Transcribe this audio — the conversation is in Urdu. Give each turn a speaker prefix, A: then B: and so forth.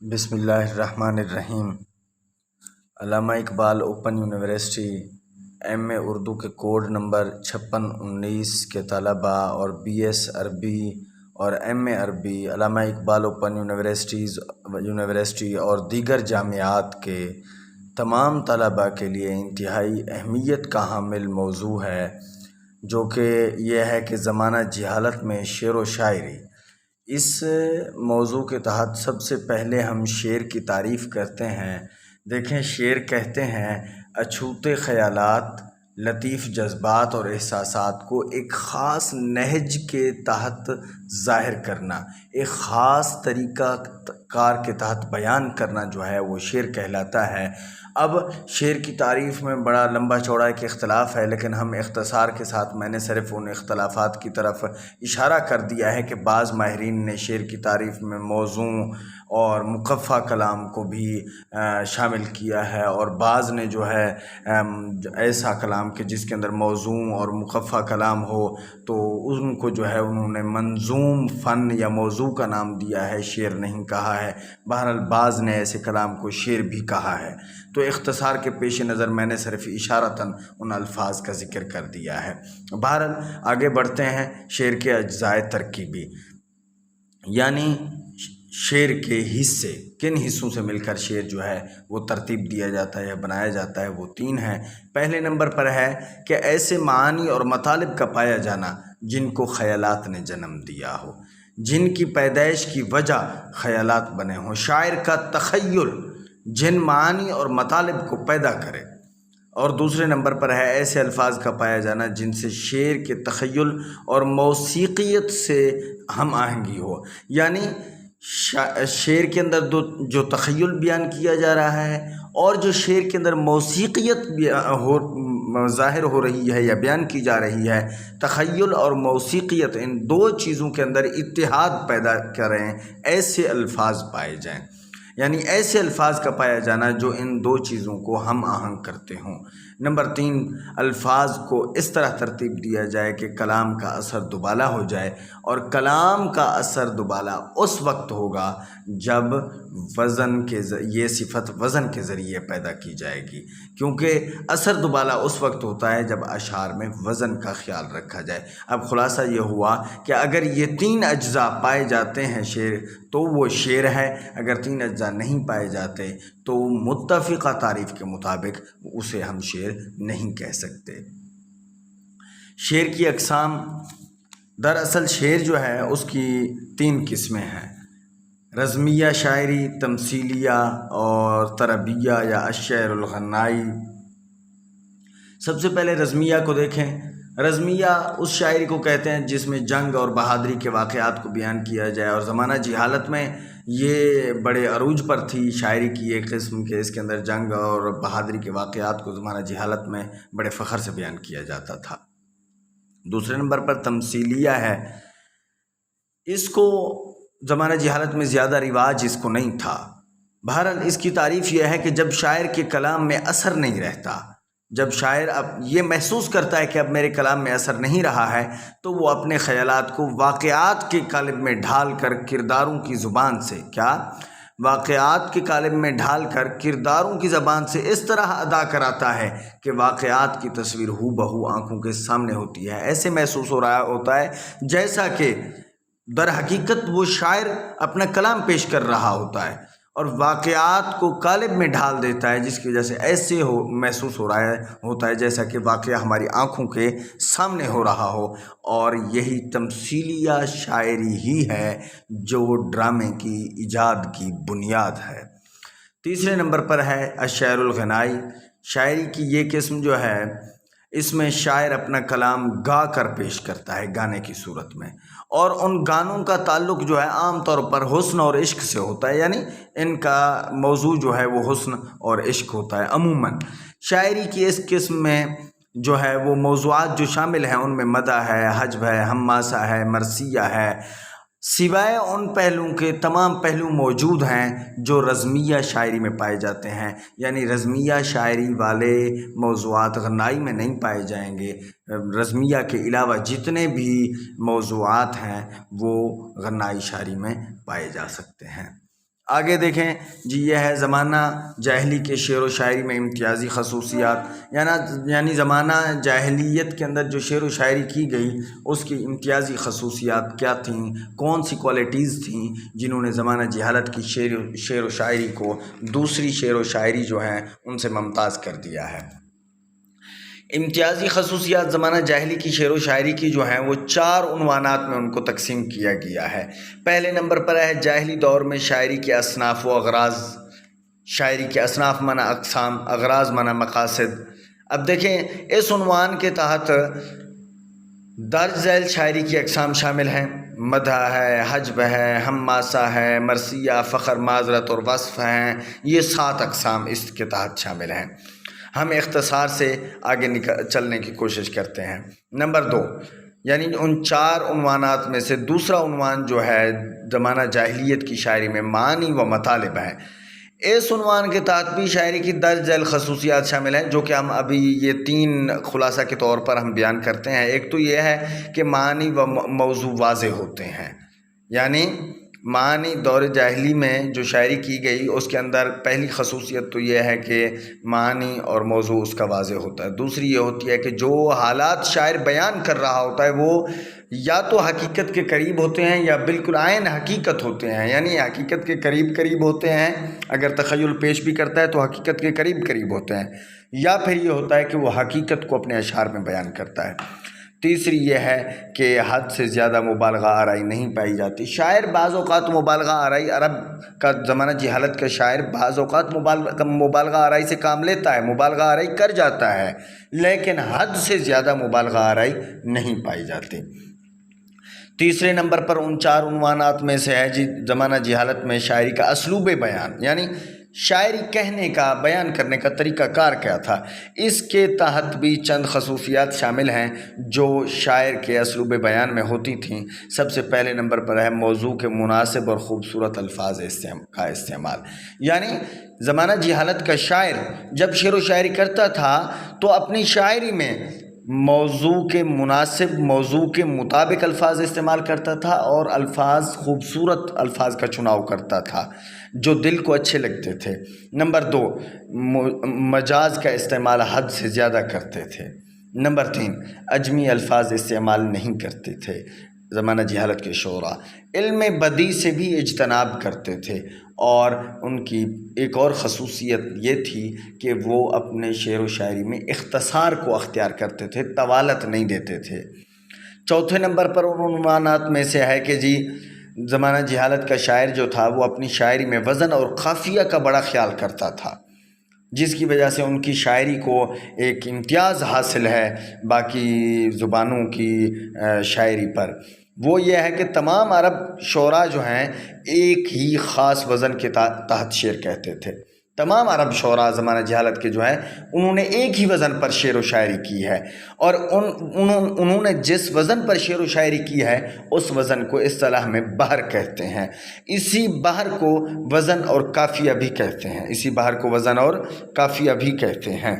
A: بسم اللہ الرحمن الرحیم۔ علامہ اقبال اوپن یونیورسٹی ایم اے اردو کے کوڈ نمبر 5619 کے طلباء اور بی ایس عربی اور ایم اے عربی علامہ اقبال اوپن یونیورسٹی اور دیگر جامعات کے تمام طلباء کے لیے انتہائی اہمیت کا حامل موضوع ہے، جو کہ یہ ہے کہ زمانہ جہالت میں شعر و شاعری۔ اس موضوع کے تحت سب سے پہلے ہم شعر کی تعریف کرتے ہیں۔ دیکھیں، شعر کہتے ہیں اچھوتے خیالات، لطیف جذبات اور احساسات کو ایک خاص نہج کے تحت ظاہر کرنا، ایک خاص طریقہ کار کے تحت بیان کرنا جو ہے وہ شعر کہلاتا ہے۔ اب شعر کی تعریف میں بڑا لمبا چوڑا ایک اختلاف ہے، لیکن ہم اختصار کے ساتھ میں نے صرف ان اختلافات کی طرف اشارہ کر دیا ہے کہ بعض ماہرین نے شعر کی تعریف میں موزوں اور مقفع کلام کو بھی شامل کیا ہے، اور بعض نے جو ہے ایسا کلام کہ جس کے اندر موزوں اور مقفع کلام ہو تو ان کو جو ہے انہوں نے منظوم فن یا موضوع کا نام دیا ہے، شعر نہیں کہا ہے۔ بہرحال بعض نے ایسے کلام کو شعر بھی کہا ہے، تو اختصار کے پیش نظر میں نے صرف اشارتاً ان الفاظ کا ذکر کر دیا ہے۔ بہرحال آگے بڑھتے ہیں۔ شعر کے اجزاء ترکیبی، یعنی شعر کے حصے، کن حصوں سے مل کر شعر جو ہے وہ ترتیب دیا جاتا ہے یا بنایا جاتا ہے، وہ 3 ہیں۔ پہلے نمبر پر ہے کہ ایسے معانی اور مطالب کا پایا جانا جن کو خیالات نے جنم دیا ہو، جن کی پیدائش کی وجہ خیالات بنے ہوں۔ شاعر کا تخیل جن معانی اور مطالب کو پیدا کرے۔ اور دوسرے نمبر پر ہے ایسے الفاظ کا پایا جانا جن سے شعر کے تخیل اور موسیقیت سے ہم آہنگی ہو، یعنی شعر کے اندر جو تخیل بیان کیا جا رہا ہے اور جو شعر کے اندر موسیقیت ظاہر ہو رہی ہے یا بیان کی جا رہی ہے، تخیل اور موسیقیت، ان 2 چیزوں کے اندر اتحاد پیدا کریں، ایسے الفاظ پائے جائیں، یعنی ایسے الفاظ کا پایا جانا جو ان 2 چیزوں کو ہم آہنگ کرتے ہوں۔ نمبر 3، الفاظ کو اس طرح ترتیب دیا جائے کہ کلام کا اثر دوبالا ہو جائے، اور کلام کا اثر دوبالا اس وقت ہوگا جب وزن کے یہ صفت وزن کے ذریعے پیدا کی جائے گی، کیونکہ اثر دوبالا اس وقت ہوتا ہے جب اشعار میں وزن کا خیال رکھا جائے۔ اب خلاصہ یہ ہوا کہ اگر یہ 3 اجزاء پائے جاتے ہیں شعر تو وہ شعر ہے، اگر 3 اجزاء نہیں پائے جاتے تو متفقہ تعریف کے مطابق اسے ہم شعر نہیں کہہ سکتے۔ شعر کی اقسام، دراصل شعر جو ہے اس کی 3 قسمیں ہیں: رزمیہ شاعری، تمثیلیہ اور طربیہ یا الشعر الغنائی۔ سب سے پہلے رزمیہ کو دیکھیں۔ رزمیہ اس شاعری کو کہتے ہیں جس میں جنگ اور بہادری کے واقعات کو بیان کیا جائے، اور زمانہ جہالت میں یہ بڑے عروج پر تھی شاعری کی ایک قسم کے، اس کے اندر جنگ اور بہادری کے واقعات کو زمانہ جہالت میں بڑے فخر سے بیان کیا جاتا تھا۔ دوسرے نمبر پر تمثیلیہ ہے۔ اس کو زمانہ جہالت میں زیادہ رواج اس کو نہیں تھا۔ بہرحال اس کی تعریف یہ ہے کہ جب شاعر کے کلام میں اثر نہیں رہتا، جب شاعر اب یہ محسوس کرتا ہے کہ اب میرے کلام میں اثر نہیں رہا ہے، تو وہ اپنے خیالات کو واقعات کے قالب میں ڈھال کر کرداروں کی زبان سے واقعات کے قالب میں ڈھال کر کرداروں کی زبان سے اس طرح ادا کراتا ہے کہ واقعات کی تصویر ہو بہو آنکھوں کے سامنے ہوتی ہے۔ ایسے محسوس ہوتا ہے جیسا کہ در حقیقت وہ شاعر اپنا کلام پیش کر رہا ہوتا ہے، اور واقعات کو قالب میں ڈھال دیتا ہے، جس کی وجہ سے ایسے محسوس ہوتا ہے جیسا کہ واقعہ ہماری آنکھوں کے سامنے ہو رہا ہو۔ اور یہی تمثیلیہ شاعری ہی ہے جو ڈرامے کی ایجاد کی بنیاد ہے۔ تیسرے نمبر پر ہے الشعر الغنائی۔ شاعری کی یہ قسم جو ہے، اس میں شاعر اپنا کلام گا کر پیش کرتا ہے، گانے کی صورت میں، اور ان گانوں کا تعلق جو ہے عام طور پر حسن اور عشق سے ہوتا ہے، یعنی ان کا موضوع جو ہے وہ حسن اور عشق ہوتا ہے عموماً۔ شاعری کی اس قسم میں جو ہے وہ موضوعات جو شامل ہیں ان میں مدح ہے، حجب ہے، حماسہ ہے، مرثیہ ہے، سوائے ان پہلوؤں کے تمام پہلو موجود ہیں جو رزمیہ شاعری میں پائے جاتے ہیں، یعنی رزمیہ شاعری والے موضوعات غنائی میں نہیں پائے جائیں گے۔ رزمیہ کے علاوہ جتنے بھی موضوعات ہیں وہ غنائی شاعری میں پائے جا سکتے ہیں۔ آگے دیکھیں جی، یہ ہے زمانہ جاہلی کے شعر و شاعری میں امتیازی خصوصیات، یعنی زمانہ جاہلیت کے اندر جو شعر و شاعری کی گئی اس کی امتیازی خصوصیات کیا تھیں، کون سی کوالٹیز تھیں جنہوں نے زمانہ جہالت کی شعر و شاعری کو دوسری شعر و شاعری جو ہیں ان سے ممتاز کر دیا ہے۔ امتیازی خصوصیات زمانہ جاہلی کی شعر و شاعری کی جو ہیں وہ 4 عنوانات میں ان کو تقسیم کیا گیا ہے۔ پہلے نمبر پر ہے جاہلی دور میں شاعری کے اصناف و اغراض۔ شاعری کے اصناف معنی اقسام، اغراض معنی مقاصد۔ اب دیکھیں اس عنوان کے تحت درج ذیل شاعری کی اقسام شامل ہیں: مدح ہے، حجب ہے، حماسہ ہے، مرثیہ، فخر، معذرت اور وصف ہیں۔ یہ 7 اقسام اس کے تحت شامل ہیں۔ ہم اختصار سے آگے چلنے کی کوشش کرتے ہیں۔ نمبر 2، یعنی ان 4 عنوانات میں سے دوسرا عنوان جو ہے زمانہ جاہلیت کی شاعری میں معانی و مطالب ہے۔ اس عنوان کے تحت بھی شاعری کی درج ذیل خصوصیات شامل ہیں، جو کہ ہم ابھی یہ 3 خلاصہ کے طور پر ہم بیان کرتے ہیں۔ ایک تو یہ ہے کہ معانی و موضوع واضح ہوتے ہیں، یعنی معانی دور جاہلی میں جو شاعری کی گئی اس کے اندر پہلی خصوصیت تو یہ ہے کہ معانی اور موضوع اس کا واضح ہوتا ہے۔ دوسری یہ ہوتی ہے کہ جو حالات شاعر بیان کر رہا ہوتا ہے وہ یا تو حقیقت کے قریب ہوتے ہیں یا بالکل عین حقیقت ہوتے ہیں، یعنی حقیقت کے قریب ہوتے ہیں۔ اگر تخیل پیش بھی کرتا ہے تو حقیقت کے قریب ہوتے ہیں، یا پھر یہ ہوتا ہے کہ وہ حقیقت کو اپنے اشعار میں بیان کرتا ہے۔ تیسری یہ ہے کہ حد سے زیادہ مبالغہ آرائی نہیں پائی جاتی۔ شاعر بعض اوقات مبالغہ آرائی، عرب کا زمانہ جہالت کا شاعر بعض اوقات مبالغہ آرائی سے کام لیتا ہے، مبالغہ آرائی کر جاتا ہے، لیکن حد سے زیادہ مبالغہ آرائی نہیں پائی جاتی۔ تیسرے نمبر پر ان 4 عنوانات میں سے ہے زمانہ جہالت میں شاعری کا اسلوب بیان، یعنی شاعری کہنے کا، بیان کرنے کا طریقہ کار کیا تھا۔ اس کے تحت بھی چند خصوصیات شامل ہیں جو شاعر کے اسلوب بیان میں ہوتی تھیں۔ سب سے پہلے نمبر پر ہے موضوع کے مناسب اور خوبصورت الفاظ کا استعمال، یعنی زمانہ جہالت کا شاعر جب شعر و شاعری کرتا تھا تو اپنی شاعری میں موضوع کے مناسب، موضوع کے مطابق الفاظ استعمال کرتا تھا اور خوبصورت الفاظ کا چناؤ کرتا تھا جو دل کو اچھے لگتے تھے۔ نمبر 2، مجاز کا استعمال حد سے زیادہ کرتے تھے۔ نمبر 3، عجمی الفاظ استعمال نہیں کرتے تھے۔ زمانہ جہالت کے شعراء علم بدیع سے بھی اجتناب کرتے تھے، اور ان کی ایک اور خصوصیت یہ تھی کہ وہ اپنے شعر و شاعری میں اختصار کو اختیار کرتے تھے، طوالت نہیں دیتے تھے۔ چوتھے نمبر پر ان عنوانات میں سے ہے کہ زمانہ جہالت کا شاعر جو تھا وہ اپنی شاعری میں وزن اور قافیہ کا بڑا خیال کرتا تھا، جس کی وجہ سے ان کی شاعری کو ایک امتیاز حاصل ہے باقی زبانوں کی شاعری پر۔ وہ یہ ہے کہ تمام عرب شعراء جو ہیں ایک ہی خاص وزن کے تحت شعر کہتے تھے۔ تمام عرب شعراء زمانہ جہالت کے جو ہیں انہوں نے ایک ہی وزن پر شعر و شاعری کی ہے، اور انہوں نے جس وزن پر شعر و شاعری کی ہے اس وزن کو اصطلاح میں بحر کہتے ہیں۔ اسی بحر کو وزن اور قافیہ بھی کہتے ہیں، اسی بحر کو وزن اور قافیہ بھی کہتے ہیں۔